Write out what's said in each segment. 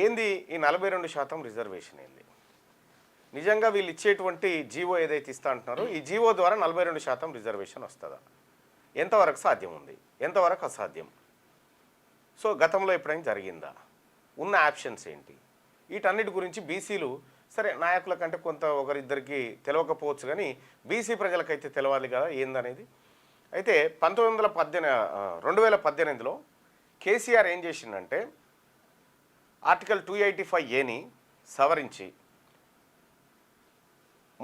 ఏంది ఈ 42% రిజర్వేషన్ ఏంది? నిజంగా వీళ్ళు ఇచ్చేటువంటి జీవో ఏదైతే ఇస్తా అంటున్నారో ఈ జీవో ద్వారా 42% రిజర్వేషన్ వస్తుందా? ఎంతవరకు సాధ్యం ఉంది, ఎంతవరకు అసాధ్యం? సో గతంలో ఎప్పుడైనా జరిగిందా? ఉన్న ఆప్షన్స్ ఏంటి? వీటన్నిటి గురించి బీసీలు సరే నాయకుల కంటే కొంత ఒకరిద్దరికి తెలియకపోవచ్చు, కానీ బీసీ ప్రజలకైతే తెలవాలి కదా ఏందనేది. అయితే 2018లో కేసీఆర్ ఏం చేసిందంటే ఆర్టికల్ 285A సవరించి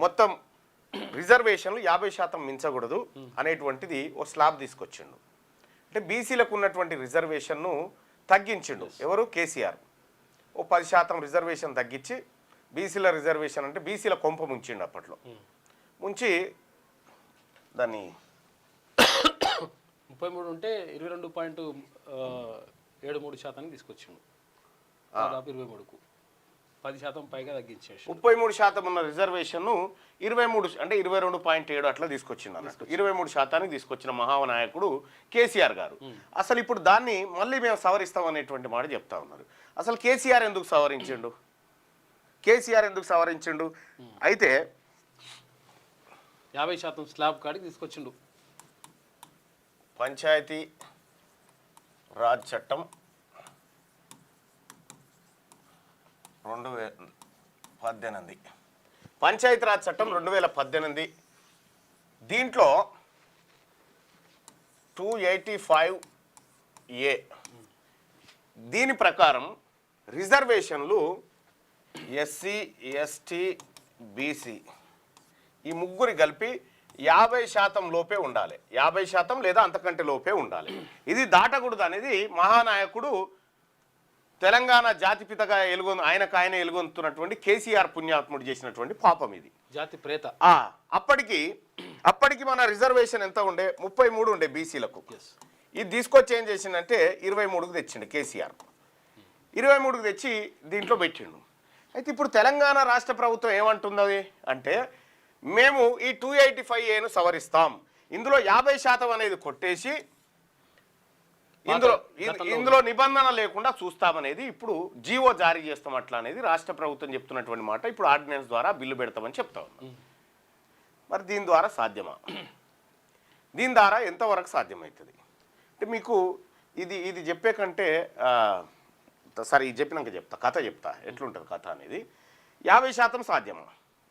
మొత్తం రిజర్వేషన్లు 50% మించకూడదు అనేటువంటిది ఓ స్లాబ్ తీసుకొచ్చిండు. అంటే బీసీలకు ఉన్నటువంటి రిజర్వేషన్ను తగ్గించిండు. ఎవరు? కేసీఆర్. ఓ 10% రిజర్వేషన్ తగ్గించి బీసీల రిజర్వేషన్ అంటే బీసీల కొంప ముంచిండు. అప్పట్లో ముంచి దాన్ని 33 ఉంటే 22.73% తీసుకొచ్చిండు. దాదాపు 23కు 10% పైగా తగ్గించేసి 33% ఉన్న రిజర్వేషన్ను 23 అంటే 22.7 అట్లా తీసుకొచ్చింది అన్నట్టు. 23% తీసుకొచ్చిన మహానాయకుడు కేసీఆర్ గారు. అసలు ఇప్పుడు దాన్ని మళ్ళీ మేము సవరిస్తాం అనేటువంటి మాట చెప్తా ఉన్నారు. అసలు కేసీఆర్ ఎందుకు సవరించిండు? అయితే 50% స్లాబ్ కాడికి తీసుకొచ్చిండు. పంచాయతీ రాజ్ చట్టం 2018, పంచాయతీరాజ్ చట్టం 2018 దీంట్లో 285A దీని ప్రకారం రిజర్వేషన్లు ఎస్సీ, ఎస్టీ, బీసీ ఈ ముగ్గురు కలిపి 50% లోపే ఉండాలి. 50% లేదా అంతకంటే లోపే ఉండాలి. ఇది దాటకూడదు అనేది మహానాయకుడు తెలంగాణ జాతిపితగా ఆయన ఎలుగొందుతున్నటువంటి కేసీఆర్ పుణ్యాత్ముడు చేసినటువంటి పాపం ఇది. జాతి ప్రేత. అప్పటికి మన రిజర్వేషన్ ఎంత ఉండే? 33 ఉండే బీసీలకు. ఇది తీసుకొచ్చి ఏం చేసిందంటే 23కు తెచ్చిండు కేసీఆర్. 23కు తెచ్చి దీంట్లో పెట్టిండు. అయితే ఇప్పుడు తెలంగాణ రాష్ట్ర ప్రభుత్వం ఏమంటున్నది అంటే మేము ఈ 285Aను సవరిస్తాం, ఇందులో 50% అనేది కొట్టేసి ఇందులో నిబంధన లేకుండా చూస్తామనేది ఇప్పుడు జీవో జారీ చేస్తాం అట్లా అనేది రాష్ట్ర ప్రభుత్వం చెప్తున్నటువంటి మాట. ఇప్పుడు ఆర్డినెన్స్ ద్వారా బిల్లు పెడతామని చెప్తా ఉన్నాం. మరి దీని ద్వారా సాధ్యమా? దీని ద్వారా ఎంతవరకు సాధ్యమవుతుంది అంటే మీకు ఇది చెప్పే కంటే సరే ఇది చెప్పినాక కథ చెప్తా ఎట్లుంటుంది కథ అనేది. 50% సాధ్యమా?